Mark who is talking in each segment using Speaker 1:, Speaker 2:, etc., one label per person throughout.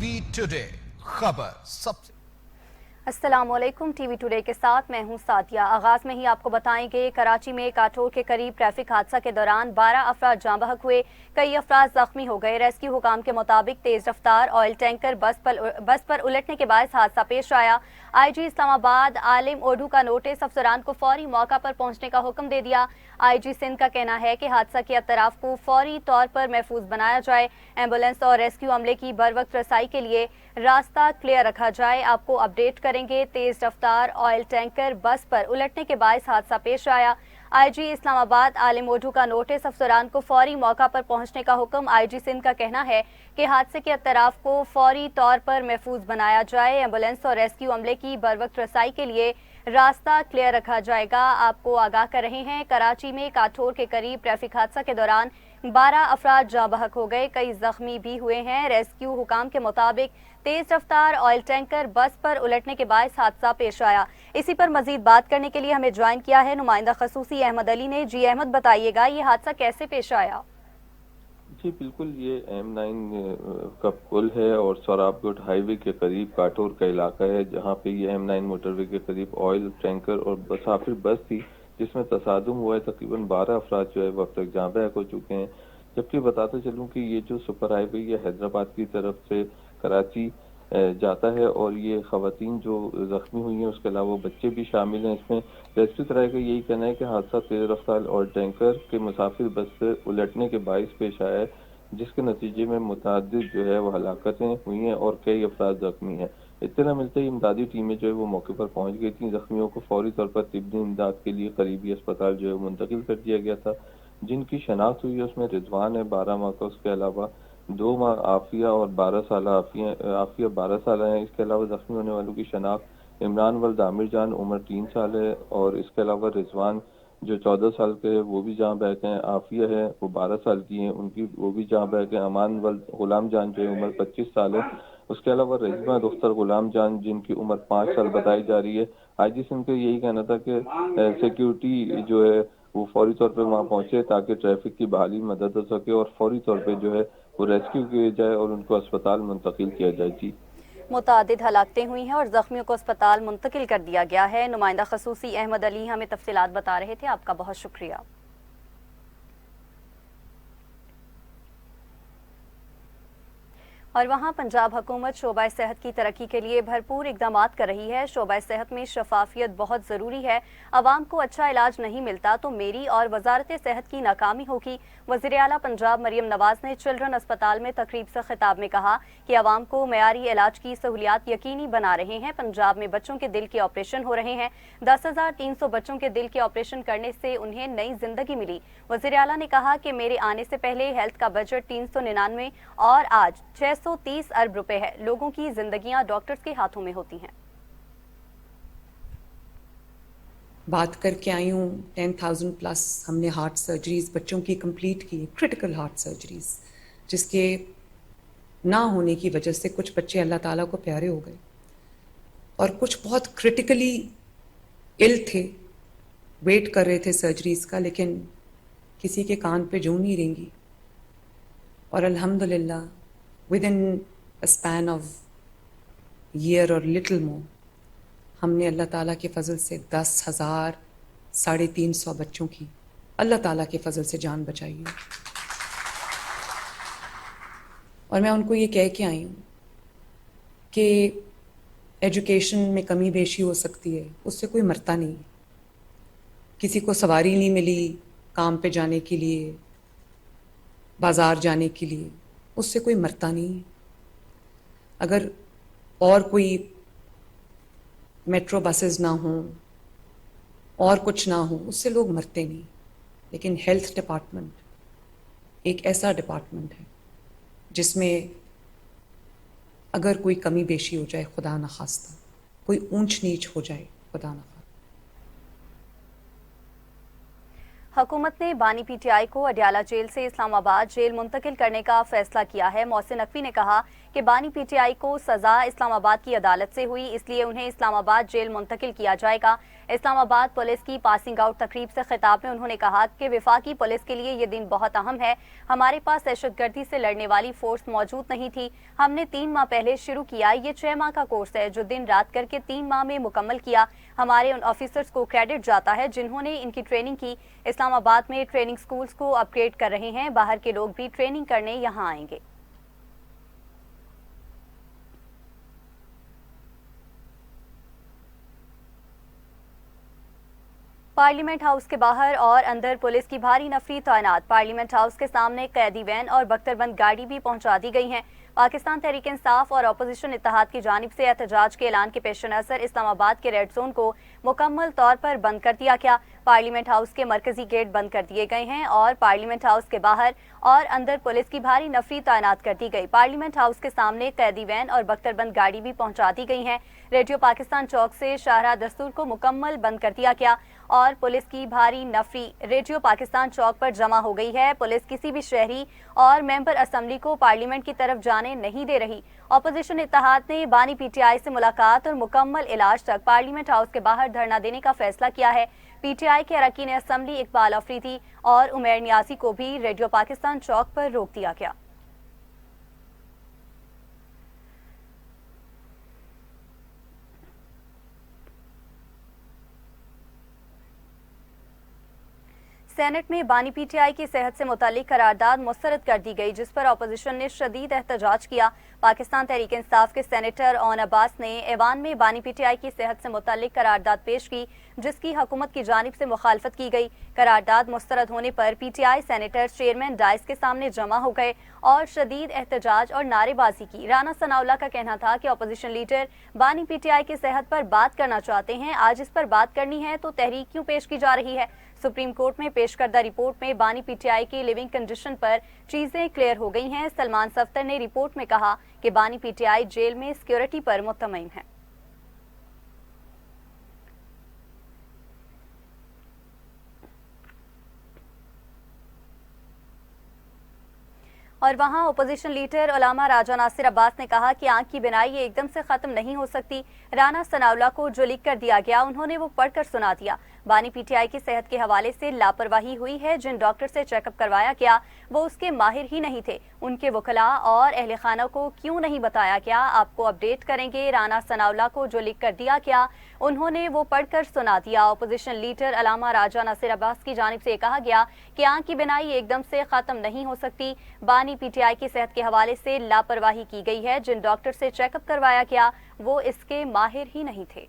Speaker 1: TV today खबर सबसे।
Speaker 2: अस्सलाम वालेकुम, टीवी टुडे के साथ मैं हूं सादिया। आगाज में ही आपको बताएंगे कराची में काठोर के करीब ट्रैफिक हादसा के दौरान 12 अफराद जाँ बहक हुए, कई अफराद जख्मी हो गए। रेस्क्यू हुकाम के मुताबिक तेज रफ्तार ऑयल टैंकर बस पर उलटने के बाद हादसा पेश आया। IG इस्लामाबाद आलिम ओडू का नोटिस अफसरान को फौरी मौका पर पहुंचने का हुक्म दे दिया। IG सिंध का कहना है कि हादसा के अतराफ को फौरी तौर पर महफूज बनाया जाए, एम्बुलेंस और रेस्क्यू अमले की बर वक्त रसाई के लिए रास्ता क्लियर रखा जाए। आपको अपडेट करेंगे। तेज रफ्तार ऑयल टैंकर बस पर उलटने के बाद हादसा पेश आया। IG इस्लामाबाद आलिम ओडू का नोटिस अफसरान को फौरी मौका पर पहुंचने का हुक्म। IG सिंध का कहना है कि हादसे के अतराफ को फौरी तौर पर महफूज बनाया जाए, एम्बुलेंस और रेस्क्यू अमले की बर वक्त रसाई के लिए रास्ता क्लियर रखा जाएगा। आपको आगाह कर रहे हैं, कराची में काठोर के करीब ट्रैफिक हादसा के दौरान 12 अफराद जाँ बहक हो गए, कई जख्मी भी हुए हैं। रेस्क्यू हुकाम के मुताबिक तेज रफ्तार ऑयल टैंकर बस पर उलटने के बाद हादसा पेश आया। इसी पर मजीद बात करने के लिए हमें ज्वाइन किया है नुमाइंदा खसूसी अहमद अली ने। जी अहमद, बताइएगा ये हादसा कैसे पेश आया?
Speaker 3: जी बिल्कुल, ये M9 का पुल है और सोराबकोट हाईवे के करीब काठोर का इलाका है, जहाँ पे ये M9 मोटरवे के करीब ऑयल टैंकर और मुसाफिर बस थी जिसमें तसादुम हुआ है। तकरीबन 12 अफराद जो है वक्त तक जाँ बहक हो चुके हैं। जबकि बताते चलूँ कि ये जो सुपर हाईवे ये हैदराबाद की तरफ से कराची जाता है और ये खवातीन जो जख्मी हुई हैं उसके अलावा बच्चे भी शामिल हैं इसमें। रेस्क्यू तरह का यही कहना है कि हादसा तेज रफ्तार और टैंकर के मुसाफिर बस से उलटने के बाइस पेश आया है, जिसके नतीजे में मुतअद्दिद जो है वो हलाकतें हुई हैं और कई अफराद जख्मी हैं। इत्तला मिलते ही इमदादी टीमें जो है वो मौके पर पहुंच गई थी। जख्मियों को फौरी तौर पर तिब्बी इमदाद के लिए करीबी अस्पताल जो है मुंतकिल कर दिया गया था। जिनकी शनाख्त हुई है उसमें रिजवान है 12 माह का, उसके अलावा 2 माह आफिया और 12 साल आफिया 12 साल है। इसके अलावा जख्मी होने वालों की शनाख्त इमरान वल्द आमिर जान उम्र 3 साल है और इसके अलावा रिजवान जो 14 साल के है वो भी जाँ बहक हैं। आफिया है वो 12 साल की हैं, उनकी वो भी जाँ बहक हैं। अमान वल्द गुलाम जान जो है उम्र 25 साल है। उसके अलावा रहीमा दुख्तर गुलाम जान जिनकी उम्र 5 साल बताई जा रही है। IG सिंध का यही कहना था कि सिक्योरिटी जो है वो फौरी तौर पे वहाँ पहुंचे ताकि ट्रैफिक की बहाली में मदद हो सके और फौरी तौर पे जो है वो रेस्क्यू किए जाए और उनको अस्पताल मुंतकिल किया जाए। जी,
Speaker 2: मुतादिद हलाकतें हुई हैं और जख्मियों को अस्पताल मुंतकिल कर दिया गया है। नुमाइंदा खसूसी अहमद अली हमें तफसीलात बता रहे थे, आपका बहुत शुक्रिया। और वहाँ पंजाब हुकूमत शोबा सेहत की तरक्की के लिए भरपूर इकदाम कर रही है। शोबा सेहत में शफाफियत बहुत ज़रूरी है। आवाम को अच्छा इलाज नहीं मिलता तो मेरी और वजारत सेहत की नाकामी होगी। वज़ीर आला पंजाब मरियम नवाज ने चिल्ड्रन अस्पताल में तकरीब से खिताब में कहा कि आवाम को मयारी इलाज की सहूलियात यकीनी बना रहे हैं। पंजाब में बच्चों के दिल के ऑपरेशन हो रहे हैं। 10,300 बच्चों के दिल के ऑपरेशन करने से उन्हें नई जिंदगी मिली। वज़ीर आला ने कहा कि मेरे आने से पहले हेल्थ का बजट 399 और आज 630 अरब रुपए है। लोगों की जिंदगियां डॉक्टर्स के हाथों में होती हैं।
Speaker 4: बात करके आई हूँ 10,000 प्लस हमने हार्ट सर्जरीज बच्चों की कंप्लीट की, क्रिटिकल हार्ट सर्जरीज, जिसके ना होने की वजह से कुछ बच्चे अल्लाह ताला को प्यारे हो गए और कुछ बहुत क्रिटिकली इल थे, वेट कर रहे थे सर्जरीज का, लेकिन किसी के कान पे जूं नहीं रेंगी। और अल्हम्दुलिल्लाह within a span of year और लिटिल मोर हमने अल्लाह ताला के फ़ज़ल से 10,000 350 बच्चों की अल्लाह ताला के फ़ज़ल से जान बचाई है। और मैं उनको ये कह के आई हूँ कि एजुकेशन में कमी बेशी हो सकती है, उससे कोई मरता नहीं। किसी को सवारी नहीं मिली काम पे जाने के लिए, बाज़ार जाने के लिए, उससे कोई मरता नहीं। अगर और कोई मेट्रो बसेस ना हों और कुछ ना हो, उससे लोग मरते नहीं। लेकिन हेल्थ डिपार्टमेंट एक ऐसा डिपार्टमेंट है जिसमें अगर कोई कमी बेशी हो जाए, खुदा न खास्ता कोई ऊंच नीच हो जाए, खुदा न खास्ता।
Speaker 2: हुकूमत ने बानी पीटीआई को अडियाला जेल से इस्लामाबाद जेल मुंतकिल करने का फैसला किया है। मोहसिन नकवी ने कहा कि बानी पीटीआई को सजा इस्लामाबाद की अदालत से हुई, इसलिए उन्हें इस्लामाबाद जेल मुंतकिल किया जाएगा। इस्लामाबाद पुलिस की पासिंग आउट तकरीब से खिताब में उन्होंने कहा कि वफाकी पुलिस के लिए ये दिन बहुत अहम है। हमारे पास दहशतगर्दी से लड़ने वाली फोर्स मौजूद नहीं थी। हमने 3 माह पहले शुरू किया। ये 6 माह का कोर्स है जो दिन रात करके 3 माह में मुकम्मल किया। हमारे उन ऑफिसर्स को क्रेडिट जाता है जिन्होंने इनकी ट्रेनिंग की। इस्लामाबाद में ट्रेनिंग स्कूल्स को अपग्रेड कर रहे हैं। बाहर के लोग भी ट्रेनिंग करने यहाँ आएंगे। पार्लियामेंट हाउस के बाहर और अंदर पुलिस की भारी नफरी तैनात। पार्लियामेंट हाउस के सामने कैदी वैन और बख्तरबंद गाड़ी भी पहुंचा दी गई हैं। पाकिस्तान तहरीक इंसाफ और अपोजिशन इत्तेहाद की जानिब से एहतजाज के ऐलान के पेश नज़र इस्लामाबाद के रेड जोन को मुकम्मल तौर पर बंद कर दिया गया। पार्लियामेंट हाउस के मरकजी गेट बंद कर दिए गए हैं और पार्लियामेंट हाउस के बाहर और अंदर पुलिस की भारी नफरी तैनात कर दी गई। पार्लियामेंट हाउस के सामने कैदी वैन और बख्तरबंद गाड़ी भी पहुंचा दी गई हैं। रेडियो पाकिस्तान चौक से शाहराह दस्तूर को मुकम्मल बंद कर दिया गया और पुलिस की भारी नफरी रेडियो पाकिस्तान चौक पर जमा हो गई है। पुलिस किसी भी शहरी और मेंबर असम्बली को पार्लियामेंट की तरफ जाने नहीं दे रही। अपोजिशन इत्तेहाद ने बानी पीटीआई से मुलाकात और मुकम्मल इलाज तक पार्लियामेंट हाउस के बाहर धरना देने का फैसला किया है। पीटीआई के अरकान असम्बली इकबाल अफरीदी और उमैर नियाजी को भी रेडियो पाकिस्तान चौक पर रोक दिया गया। सेनेट में बानी पीटीआई की सेहत से मुतालिक करारदाद मुस्तरद कर दी गई, जिस पर अपोजिशन ने शदीद एहतजाज किया। पाकिस्तान तहरीक इंसाफ के सेनेटर ओन अब्बास ने ऐवान में बानी पीटीआई की सेहत से मुतालिक करारदाद पेश की, जिसकी हुकूमत की जानिब से मुखालफत की गई। करारदाद मुस्तरद होने पर पीटीआई सेनेटर चेयरमैन डाइस के सामने जमा हो गए और शदीद एहतजाज और नारेबाजी की। राना सनाउल्लाह का कहना था कि अपोजिशन लीडर बानी पीटीआई की सेहत पर बात करना चाहते हैं, आज इस पर बात करनी है तो तहरीक क्यों पेश की जा रही है। सुप्रीम कोर्ट में पेश करदा रिपोर्ट में बानी पीटीआई की लिविंग कंडीशन पर चीजें क्लियर हो गई हैं। सलमान सफ्तर ने रिपोर्ट में कहा कि बानी पीटीआई जेल में सिक्योरिटी पर मुतमईन है। और वहां अपोजिशन लीडर उलामा राजा नासिर अब्बास ने कहा कि आंख की बिनाई ये एकदम से खत्म नहीं हो सकती। राना सनाउल्लाह को जो लिख कर दिया गया उन्होंने वो पढ़कर सुना दिया। बानी पीटीआई की सेहत के हवाले से लापरवाही हुई है। जिन डॉक्टर से चेकअप करवाया गया वो उसके माहिर ही नहीं थे। उनके वकला और अहले खाना को क्यों नहीं बताया गया, आपको अपडेट करेंगे। राना सनाउल्लाह को जो लिख कर दिया गया उन्होंने वो पढ़कर सुना दिया। अपोजिशन लीडर उलामा राजा नासिर अब्बास की जानिब से कहा गया कि आंख की बिनाई एकदम से खत्म नहीं हो सकती। बानी पीटीआई की सेहत के हवाले से लापरवाही की गई है। जिन डॉक्टर से चेकअप करवाया गया वो इसके माहिर ही नहीं थे।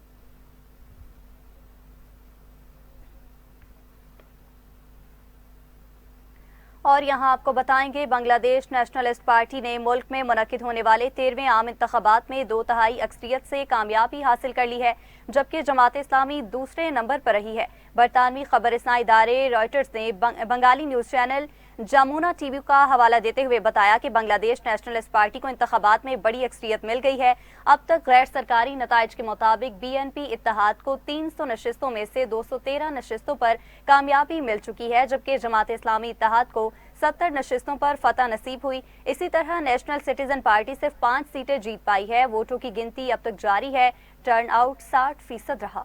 Speaker 2: और यहाँ आपको बताएंगे, बांग्लादेश नेशनलिस्ट पार्टी ने मुल्क में मुनक्किद होने वाले 13वें आम इंतखाबात में 2/3 अक्सरियत से कामयाबी हासिल कर ली है, जबकि जमात इस्लामी दूसरे नंबर पर रही है। बरतानवी खबर रसां इदारे रॉयटर्स ने बंगाली न्यूज चैनल जामुना टीवी का हवाला देते हुए बताया कि बांग्लादेश नेशनलिस्ट पार्टी को इंतखाबात में बड़ी अक्सरियत मिल गई है। अब तक गैर सरकारी नताइज के मुताबिक बीएनपी इत्तेहाद को 300 नशिस्तों में से 213 नशिस्तों पर कामयाबी मिल चुकी है, जबकि जमात इस्लामी इत्तेहाद को 70 नशिस्तों पर फतह नसीब हुई। इसी तरह नेशनल सिटीजन पार्टी सिर्फ 5 सीटें जीत पाई है। वोटों की गिनती अब तक जारी है। टर्न आउट 60% रहा।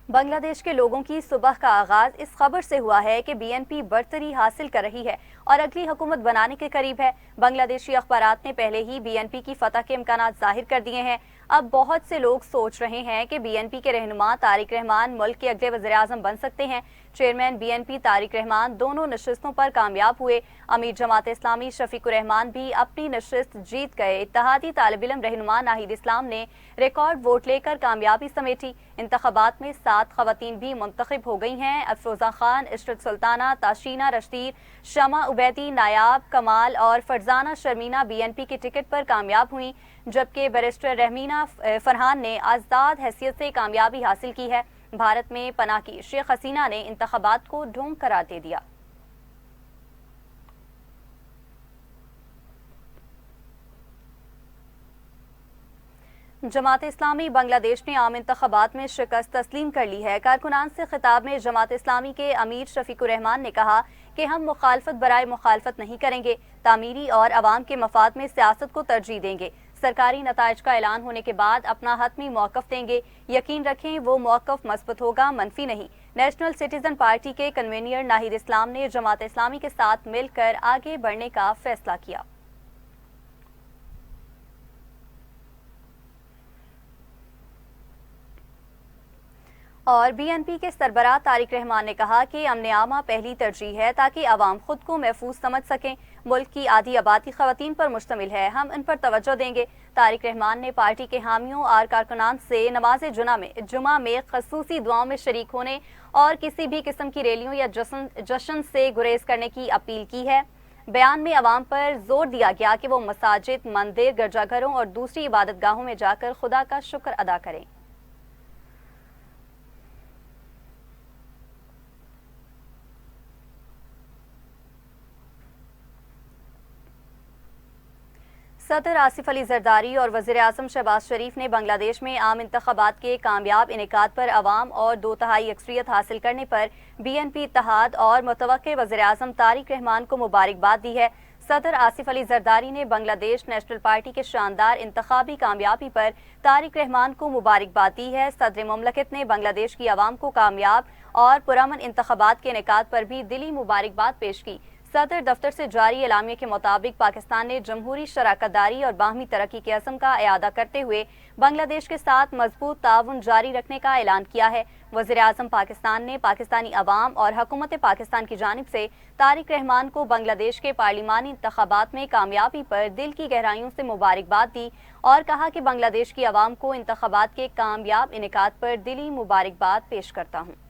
Speaker 2: बांग्लादेश के लोगों की सुबह का आगाज इस खबर से हुआ है कि बीएनपी बढ़तरी हासिल कर रही है और अगली हुकूमत बनाने के करीब है। बांग्लादेशी अखबारात ने पहले ही बीएनपी की फतह के इम्कानात जाहिर कर दिए हैं। अब बहुत से लोग सोच रहे हैं कि बीएनपी के रहनुमा तारिक रहमान मुल्क के अगले वज़ीर-ए-आज़म बन सकते हैं। चेयरमैन बीएनपी तारिक रहमान दोनों नशिस्तों पर कामयाब हुए। अमीर जमात इस्लामी शफीकुर रहमान भी अपनी नशिस्त जीत गए। इत्तेहादी तालिब इल्म रहनुमा नाहिद इस्लाम ने रिकॉर्ड वोट लेकर कामयाबी समेटी। इंतखाबात में 7 खवातीन भी मुंतखब हो गई हैं। अफरोजा खान, इशरत सुल्ताना, ताशीना रशीद, शमा उबैदी, नायाब कमाल और फरजाना शर्मीना बीएनपी के टिकट पर कामयाब हुई, जबकि बैरिस्टर रहमीना फरहान ने आज़ाद हैसियत से कामयाबी हासिल की है। भारत में पनाह की शेख हसीना ने इंतखाबात को ढोंग करार दे दिया। جماعت اسلامی بنگلہ دیش نے عام انتخابات میں شکست تسلیم کر لی ہے۔ کارکنان سے خطاب میں جماعت اسلامی کے امیر شفیق الرحمان نے کہا کہ ہم مخالفت برائے مخالفت نہیں کریں گے، تعمیری اور عوام کے مفاد میں سیاست کو ترجیح دیں گے۔ سرکاری نتائج کا اعلان ہونے کے بعد اپنا حتمی موقف دیں گے، یقین رکھیں وہ موقف مثبت ہوگا، منفی نہیں۔ نیشنل سٹیزن پارٹی کے کنوینر ناہید اسلام نے جماعت اسلامی کے ساتھ مل کر آگے بڑھنے کا فیصلہ کیا۔ اور بی این پی کے سربراہ طارق رحمان نے کہا کہ امن عامہ پہلی ترجیح ہے تاکہ عوام خود کو محفوظ سمجھ سکیں۔ ملک کی آدھی آبادی خواتین پر مشتمل ہے، ہم ان پر توجہ دیں گے۔ طارق رحمان نے پارٹی کے حامیوں اور کارکنان سے نماز جمعہ میں خصوصی دعاؤں میں شریک ہونے اور کسی بھی قسم کی ریلیوں یا جشن سے گریز کرنے کی اپیل کی ہے۔ بیان میں عوام پر زور دیا گیا کہ وہ مساجد، مندر، گرجا گھروں اور دوسری عبادت گاہوں میں جا کر خدا کا شکر ادا کریں۔ صدر آصف علی زرداری اور وزیر اعظم شہباز شریف نے بنگلہ دیش میں عام انتخابات کے کامیاب انعقاد پر عوام اور 2/3 اکثریت حاصل کرنے پر بی این پی اتحاد اور متوقع وزیر اعظم طارق رحمان کو مبارکباد دی ہے۔ صدر آصف علی زرداری نے بنگلہ دیش نیشنل پارٹی کے شاندار انتخابی کامیابی پر طارق رحمان کو مبارکباد دی ہے۔ صدر مملکت نے بنگلہ دیش کی عوام کو کامیاب اور پرامن انتخابات کے انعقاد پر بھی دلی مبارکباد پیش کی۔ صدر دفتر سے جاری اعلامیے کے مطابق پاکستان نے جمہوری شراکت داری اور باہمی ترقی کے عزم کا اعادہ کرتے ہوئے بنگلہ دیش کے ساتھ مضبوط تعاون جاری رکھنے کا اعلان کیا ہے۔ وزیر اعظم پاکستان نے پاکستانی عوام اور حکومت پاکستان کی جانب سے طارق رحمان کو بنگلہ دیش کے پارلیمانی انتخابات میں کامیابی پر دل کی گہرائیوں سے مبارکباد دی اور کہا کہ بنگلہ دیش کی عوام کو انتخابات کے کامیاب انعقاد پر دلی مبارکباد پیش کرتا ہوں۔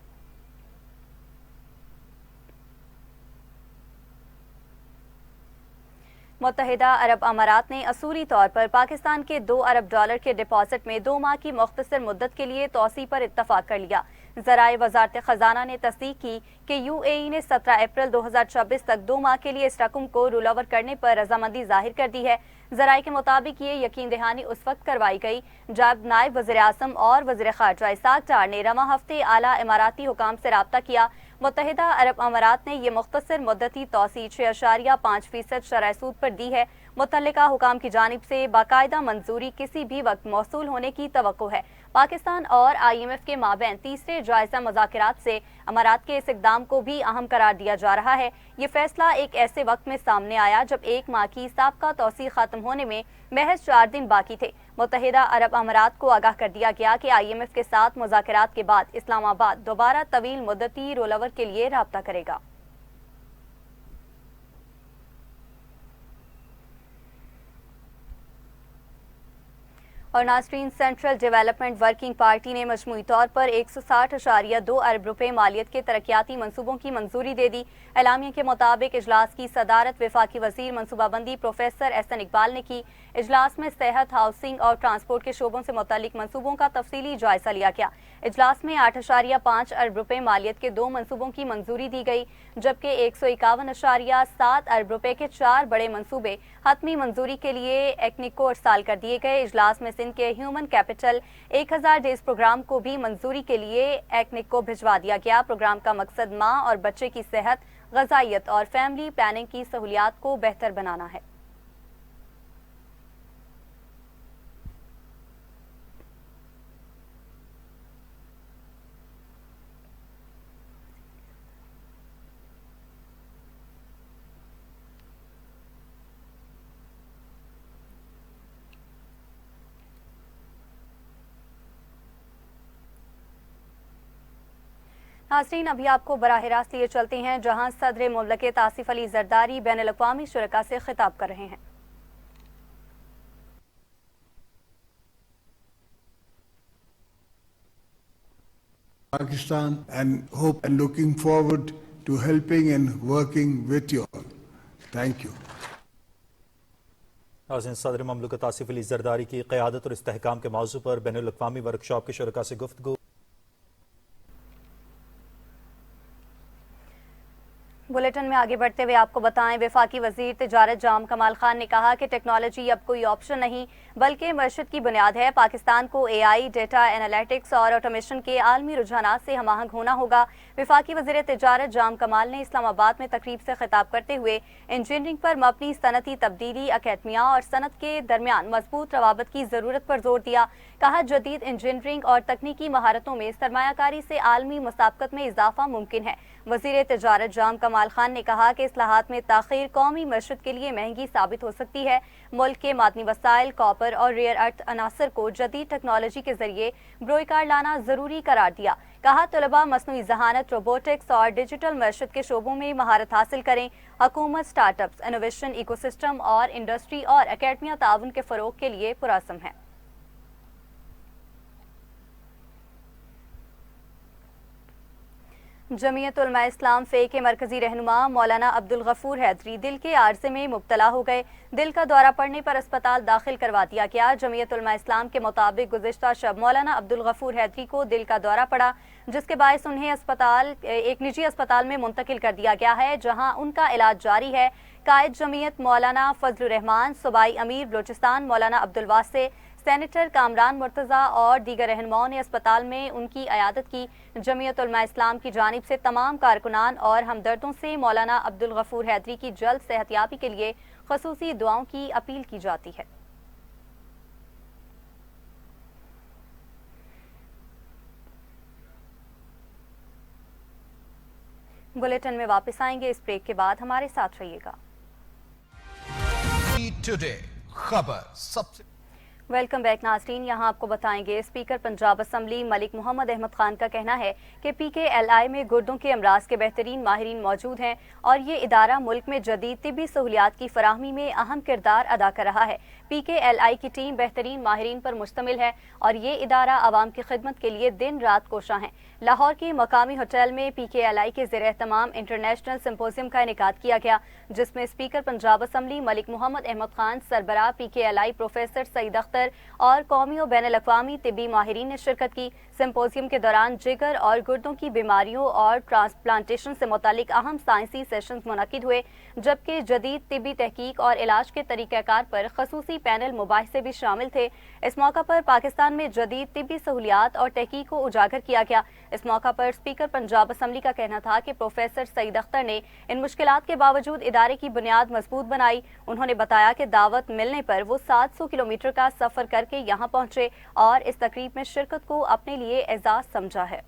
Speaker 2: متحدہ عرب امارات نے اصولی طور پر پاکستان کے $2 ارب کے ڈپازٹ میں 2 ماہ کی مختصر مدت کے لیے توسیع پر اتفاق کر لیا۔ ذرائع وزارت خزانہ نے تصدیق کی کہ یو اے ای نے 17 اپریل 2026 تک 2 ماہ کے لیے اس رقم کو رول اوور کرنے پر رضامندی ظاہر کر دی ہے۔ ذرائع کے مطابق یہ یقین دہانی اس وقت کروائی گئی جب نائب وزیر اعظم اور وزیر خارجہ اسحاق ڈار نے رواں ہفتے اعلیٰ اماراتی حکام سے رابطہ کیا۔ متحدہ عرب امارات نے یہ مختصر مدتی توسیع 6.5% شرح سود پر دی ہے۔ متعلقہ حکام کی جانب سے باقاعدہ منظوری کسی بھی وقت موصول ہونے کی توقع ہے۔ پاکستان اور آئی ایم ایف کے مابین تیسرے جائزہ مذاکرات سے امارات کے اس اقدام کو بھی اہم قرار دیا جا رہا ہے۔ یہ فیصلہ ایک ایسے وقت میں سامنے آیا جب 1 ماہ کی سابقہ توسیع ختم ہونے میں محض 4 دن باقی تھے۔ متحدہ عرب امارات کو آگاہ کر دیا گیا کہ آئی ایم ایف کے ساتھ مذاکرات کے بعد اسلام آباد دوبارہ طویل مدتی رول اوور کے لیے رابطہ کرے گا۔ اور ناظرین، سینٹرل ڈیولپمنٹ ورکنگ پارٹی نے مجموعی طور پر 160.2 ارب روپے مالیت کے ترقیاتی منصوبوں کی منظوری دے دی۔ اعلامیے کے مطابق اجلاس کی صدارت وفاقی وزیر منصوبہ بندی پروفیسر احسن اقبال نے کی۔ اجلاس میں صحت، ہاؤسنگ اور ٹرانسپورٹ کے شعبوں سے متعلق منصوبوں کا تفصیلی جائزہ لیا گیا۔ اجلاس میں 8.5 ارب روپے مالیت کے 2 منصوبوں کی منظوری دی گئی، جبکہ 151.7 ارب روپے کے 4 بڑے منصوبے حتمی منظوری کے لیے ایکنک کو ارسال کر دیے گئے۔ اجلاس میں سندھ کے ہیومن کیپٹل 1000 ڈیز پروگرام کو بھی منظوری کے لیے ایکنک کو بھجوا دیا گیا۔ پروگرام کا مقصد ماں اور بچے کی صحت، غذائیت اور فیملی پلاننگ کی سہولیات کو بہتر بنانا ہے۔ ناظرین، ابھی آپ کو براہ راست لیے چلتے ہیں جہاں صدر مملکت آصف علی زرداری بین الاقوامی شرکاء سے خطاب کر رہے ہیں۔
Speaker 5: Pakistan and hope and looking forward to helping and working with you all. Thank you.
Speaker 6: ناظرین، صدر مملکت آصف علی زرداری کی قیادت اور استحکام کے موضوع پر بین الاقوامی ورکشاپ کے شرکاء سے گفتگو۔
Speaker 2: बुलेटिन में आगे बढ़ते हुए आपको बताएं, वफाकी वजीर तिजारत जाम कमाल खान ने कहा कि टेक्नोलॉजी अब कोई ऑप्शन नहीं बल्कि मईशत की बुनियाद है। पाकिस्तान को AI, डेटा एनालिटिक्स और ऑटोमेशन के आलमी रुझानात से हमाहंग होना होगा। वफाकी वजीर तिजारत जाम कमाल ने इस्लामाबाद में तकरीब से खिताब करते हुए इंजीनियरिंग पर मबनी सनती तब्दीली, अकेडमिया और सनत के दरमियान मजबूत रवाबत की जरूरत पर जोर दिया। कहा, जदीद इंजीनियरिंग और तकनीकी महारतों में सरमायाकारी से आलमी मुसाबकत में इजाफा मुमकिन है। वजीर तिजारत जाम कमाल खान ने कहा कि इस्लाहात में ताखीर कौमी मईशत के लिए महंगी साबित हो सकती है। मुल्क के मादनी वसाइल, कॉपर और रेयर अर्थ अनासर को जदीद टेक्नोलॉजी के जरिए बरोकार लाना जरूरी करार दिया। कहा, तलबा मसनूई जहानत, रोबोटिक्स और डिजिटल मईशत के शोबों में महारत हासिल करें। हुकूमत स्टार्टअप्स, इनोवेशन, इकोसिस्टम और इंडस्ट्री और अकेडमिया ताउन के फरोग के लिए पुरअज़्म है। जमीयत उलमा इस्लाम फे के मरकजी रहनुमा मौलाना अब्दुल गफूर हैदरी दिल के आर्जे में मुब्तला हो गए। दिल का दौरा पड़ने पर अस्पताल दाखिल करवा दिया गया। जमीयत उलमा इस्लाम के मुताबिक गुज़िश्ता शब मौलाना अब्दुल गफूर हैदरी को दिल का दौरा पड़ा, जिसके बायस उन्हें एक निजी अस्पताल में मुंतकिल कर दिया गया है, जहां उनका इलाज जारी है। कायद जमीयत मौलाना फजलुर रहमान, सूबाई अमीर बलोचिस्तान मौलाना अब्दुल वासे, सेनेटर कामरान मुर्तज़ा और दीगर रहनुमाओं ने अस्पताल में उनकी अयादत की। जमीयत उलमा इस्लाम की जानिब से तमाम कारकुनान और हमदर्दों से मौलाना अब्दुल गफूर हैदरी की जल्द सेहतयाबी के लिए खसूसी दुआओं की अपील की जाती है। बुलेटिन में वापस आएंगे, इस ब्रेक के बाद हमारे साथ रहिएगा।
Speaker 1: टुडे खबर सबसे
Speaker 2: वेलकम बैक नाज़रीन, यहाँ आपको बताएंगे स्पीकर पंजाब असम्बली मलिक मोहम्मद अहमद खान का कहना है कि PKLI में गुर्दों के अमराज के बेहतरीन माहिरीन मौजूद हैं और ये इदारा मुल्क में जदीद तिब्बी सहूलियात की फराहमी में अहम किरदार अदा कर रहा है। PKLI की टीम बेहतरीन माहिरीन पर मुश्तमिल है और ये इदारा आवाम की खिदमत के लिए दिन रात कोशा है। लाहौर के मकामी होटल में PKLI के ज़ेर एहतमाम इंटरनेशनल सिम्पोजियम का इनेकाद किया गया, जिसमें स्पीकर पंजाब असम्बली मलिक मोहम्मद अहमद खान, सरबराह PKLI प्रोफेसर सईद अख्तर और कौमी और बैनुल-अक़वामी तिब्बी माहिरीन ने शिरकत की। सिम्पोजियम के दौरान जिगर और गुर्दों की बीमारियों और ट्रांसप्लांटेशन से मुतालिक अहम साइंसी सेशंस मुनक़िद हुए, जबकि जदीद तिब्बी तहकीक और इलाज के तरीक़ाकार पर खसूसी पैनल मुबाहिसे भी शामिल थे। इस मौका पर पाकिस्तान में जदीद तिब्बी सहूलियात और तहकीक को उजागर किया गया। इस मौका पर स्पीकर पंजाब असम्बली का कहना था कि प्रोफेसर सईद अख्तर ने इन मुश्किलात के बावजूद इदारे की बुनियाद मजबूत बनाई। उन्होंने बताया कि दावत मिलने पर वो 700 किलोमीटर का सफर करके यहाँ पहुंचे और इस तकरीब में शिरकत को अपने लिए एजाज समझा है।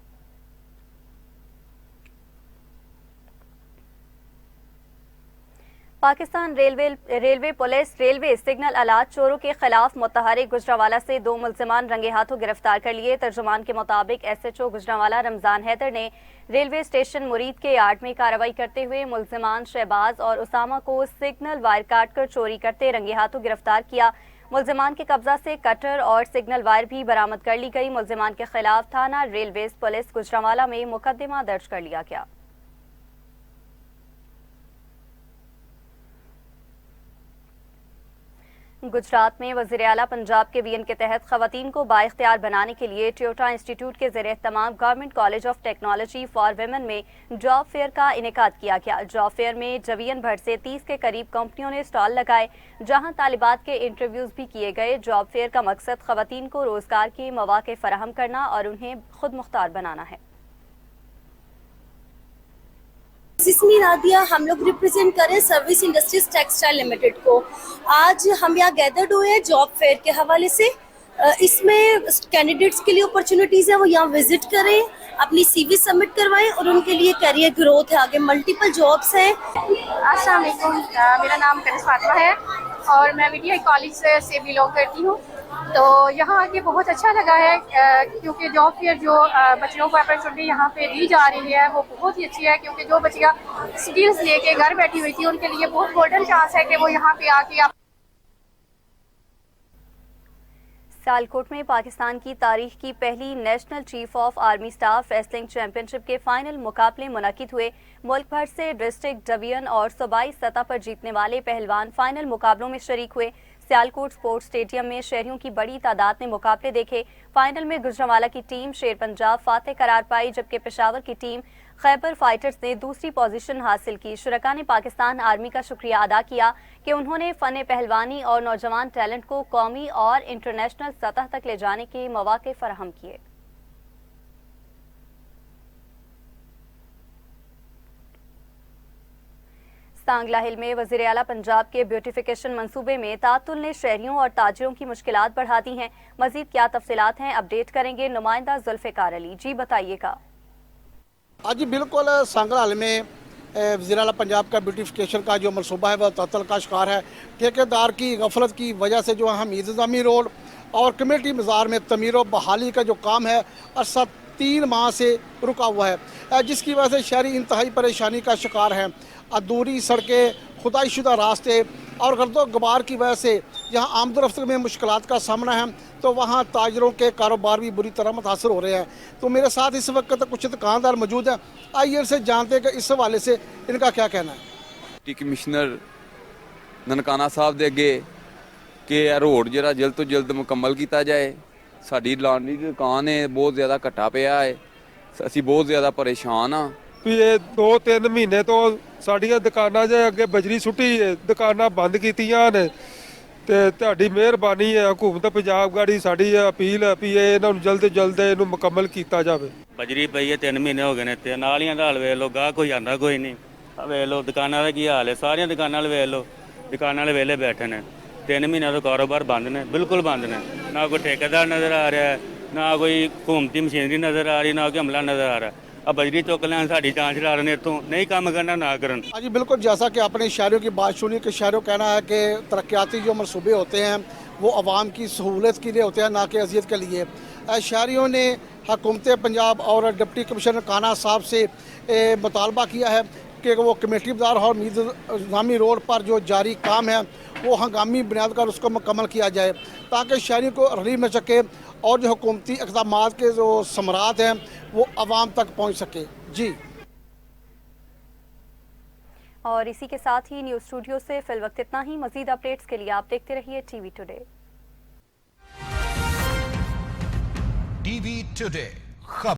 Speaker 2: Pakistan railway police railway signal अलाट चोरों के खिलाफ मुतहरिक गुजरावाला से 2 मुल्जिमान रंगे हाथों गिरफ्तार कर लिए। तर्जुमान के मुताबिक SHO गुजरावाला रमजान हैदर ने रेलवे स्टेशन मुरीद के यार्ड में कार्रवाई करते हुए मुल्जिमान शहबाज और उसामा को सिग्नल वायर काट कर चोरी करते रंगे हाथों गिरफ्तार किया। मुल्जिमान के कब्जा से कटर और सिग्नल वायर भी बरामद कर ली गई। मुल्जिमान के खिलाफ थाना रेलवेज पुलिस गुजरावाला में मुकदमा दर्ज कर लिया गया। गुजरात में वज़ीर आला पंजाब के VN के तहत खवातीन को बाइख्तियार बनाने के लिए टोयोटा इंस्टीट्यूट के ज़ेर एहतमाम government college of technology for women में जॉब फेयर का इनेकाद किया गया। जॉब फेयर में जवीन भर से 30 के करीब कंपनियों ने स्टॉल लगाए, जहां तालिबात के इंटरव्यूज भी किए गए। जॉब फेयर का मकसद खवातीन को रोजगार के मौके फराहम करना और उन्हें खुद मुख्तार बनाना है।
Speaker 7: जिसमें रादिया हम लोग रिप्रेजेंट करें सर्विस इंडस्ट्रीज टेक्सटाइल लिमिटेड को। आज हम यहाँ गैदर्ड हुए हैं जॉब फेयर के हवाले से। इसमें कैंडिडेट्स के लिए अपॉर्चुनिटीज़ है, वो यहाँ विजिट करें, अपनी CV सबमिट करवाएं और उनके लिए कैरियर ग्रोथ है, आगे मल्टीपल जॉब्स हैं।
Speaker 8: अस्सलाम वालेकुम, मेरा नाम कनिज़ फातिमा है और मैं VTI कॉलेज से बिलोंग करती हूँ। तो यहाँ आके बहुत अच्छा लगा है क्योंकि जॉब फेयर जो बच्चियों को अपॉर्चुनिटी यहाँ पे दी जा रही है वो बहुत ही अच्छी है, क्योंकि जो बच्चियाँ स्किल्स लेके घर बैठी हुई थी उनके लिए बहुत गोल्डन चांस है कि वो यहाँ पे आके
Speaker 2: सियालकोट में पाकिस्तान की तारीख की पहली national chief of army staff wrestling championship के फाइनल मुकाबले मुनक़िद हुए। मुल्क भर से डिस्ट्रिक्ट, डिवीजन और सूबाई सतह पर जीतने वाले पहलवान फाइनल मुकाबलों में शरीक हुए। सियालकोट स्पोर्ट्स स्टेडियम में शहरियों की बड़ी तादाद ने मुकाबले देखे। फाइनल में गुजरांवाला की टीम शेर पंजाब फातेह करार पाई, जबकि पेशावर की टीम खैबर फाइटर्स ने दूसरी पोजीशन हासिल की। शुरका ने पाकिस्तान आर्मी का शुक्रिया अदा किया कि उन्होंने फन पहलवानी और नौजवान टैलेंट को कौमी और इंटरनेशनल सतह तक ले जाने के मौके फराहम किए। सांगला हिल में वज़ीर आला पंजाब के ब्यूटिफिकेशन मंसूबे में तातुल ने शहरियों और ताजिरों की मुश्किलात बढ़ा दी हैं। मजीद क्या तफसीलात हैं, अपडेट करेंगे नुमाइंदा जुल्फ़िकार अली। जी बताइएगा।
Speaker 9: जी बिल्कुल, सांगला हिल में वज़ीर आला पंजाब का ब्यूटिफिकेशन का जो मनसूबा है वह तातुल का शिकार है। ठेकेदार की गफलत की वजह से जो हमीद निज़ामी रोड और कमेटी मज़ार में तमीर व बहाली का जो काम है अरसा 3 माह से रुका हुआ है, जिसकी वजह से शहरी इंतहाई परेशानी का शिकार हैं। अधूरी सड़कें, खुदाईशुदा रास्ते और गर्दो गुबार की वजह से जहाँ आमदोरफ्त में मुश्किलात का सामना है, तो वहाँ ताजरों के कारोबार भी बुरी तरह मुतासर हो रहे हैं। तो मेरे साथ इस वक्त कुछ दुकानदार मौजूद हैं, आइए इनसे जानते हैं कि इस हवाले से इनका क्या कहना है।
Speaker 10: डिप्टी कमिश्नर ननकाना साहब दे अगे कि रोड जरा जल्द तो जल्द मुकम्मल किया जाए। साडी लांडरी की दुकान है, बहुत ज़्यादा घट्टा पिया है, असी बहुत ज़्यादा परेशान हाँ।
Speaker 11: ਵੀ ਇਹ 2-3 ਮਹੀਨੇ ਤੋਂ ਸਾਡੀਆਂ ਦੁਕਾਨਾਂ ਦੇ ਅੱਗੇ ਬਜਰੀ ਸੁੱਟੀ ਹੈ, ਦੁਕਾਨਾਂ ਬੰਦ ਕੀਤੀਆਂ ਨੇ ਤੇ ਤੁਹਾਡੀ ਮਿਹਰਬਾਨੀ ਹੈ ਹਕੂਮਤ ਪੰਜਾਬ ਗਾੜੀ ਸਾਡੀ ਅਪੀਲ ਹੈ ਵੀ ਇਹਨਾਂ ਨੂੰ ਜਲਦ ਤੋਂ ਜਲਦ ਇਹਨੂੰ ਮੁਕੰਮਲ ਕੀਤਾ ਜਾਵੇ।
Speaker 12: ਬਜਰੀ ਪਈ ਹੈ 3 ਮਹੀਨੇ ਹੋ ਗਏ ਨੇ ਤੇ ਨਾਲੀਆਂ ਦਾ ਹਾਲ ਵੇਖ ਲਓ, ਗਾਹ ਕੋਈ ਆਂਦਾ ਕੋਈ ਨਹੀਂ। ਆ ਵੇਖ ਲਓ ਦੁਕਾਨਾਂ ਦਾ ਕੀ ਹਾਲ ਹੈ, ਸਾਰੀਆਂ ਦੁਕਾਨਾਂ ਵਾਲੇ ਵੇਖ ਲਓ, ਦੁਕਾਨਾਂ ਵਾਲੇ ਵੇਲੇ ਬੈਠੇ ਨੇ। 3 ਮਹੀਨਿਆਂ ਤੋਂ ਕਾਰੋਬਾਰ ਬੰਦ ਨੇ, ਬਿਲਕੁਲ ਬੰਦ ਨੇ। ਨਾ ਕੋਈ ਠੇਕੇਦਾਰ ਨਜ਼ਰ ਆ ਰਿਹਾ, ਨਾ ਕੋਈ हुकूमती मशीनरी नज़र आ रही, ना कोई अमला नज़र आ रहा। अब बजरी चुक लें, साड़ी जांच ला रहे तो नहीं काम करना ना करन।
Speaker 9: जी बिल्कुल, जैसा कि आपने शहरों की बात सुनी कि शहरों कहना है कि तरक्याती जो मनसूबे होते हैं वो आवाम की सहूलत के लिए होते हैं, ना कि अजियत के लिए। शहरियों ने हुकूमत पंजाब और डिप्टी कमिश्नर काना साहब से मुतालबा किया है कि वो कमेटी बाजार और निज़ामी रोड पर जो जारी काम है वो हंगामी बुनियाद पर उसको मुकम्मल किया जाए, ताकि शहरियों को रिलीफ मिल सके और जो हुकूमती इक़दामात के जो समरात हैं वो आवाम तक पहुँच सके। जी,
Speaker 2: और इसी के साथ ही न्यूज़ स्टूडियो से फिल वक्त इतना ही। मज़ीद अपडेट्स के लिए आप देखते रहिए टीवी टुडे।
Speaker 1: टीवी टुडे खबर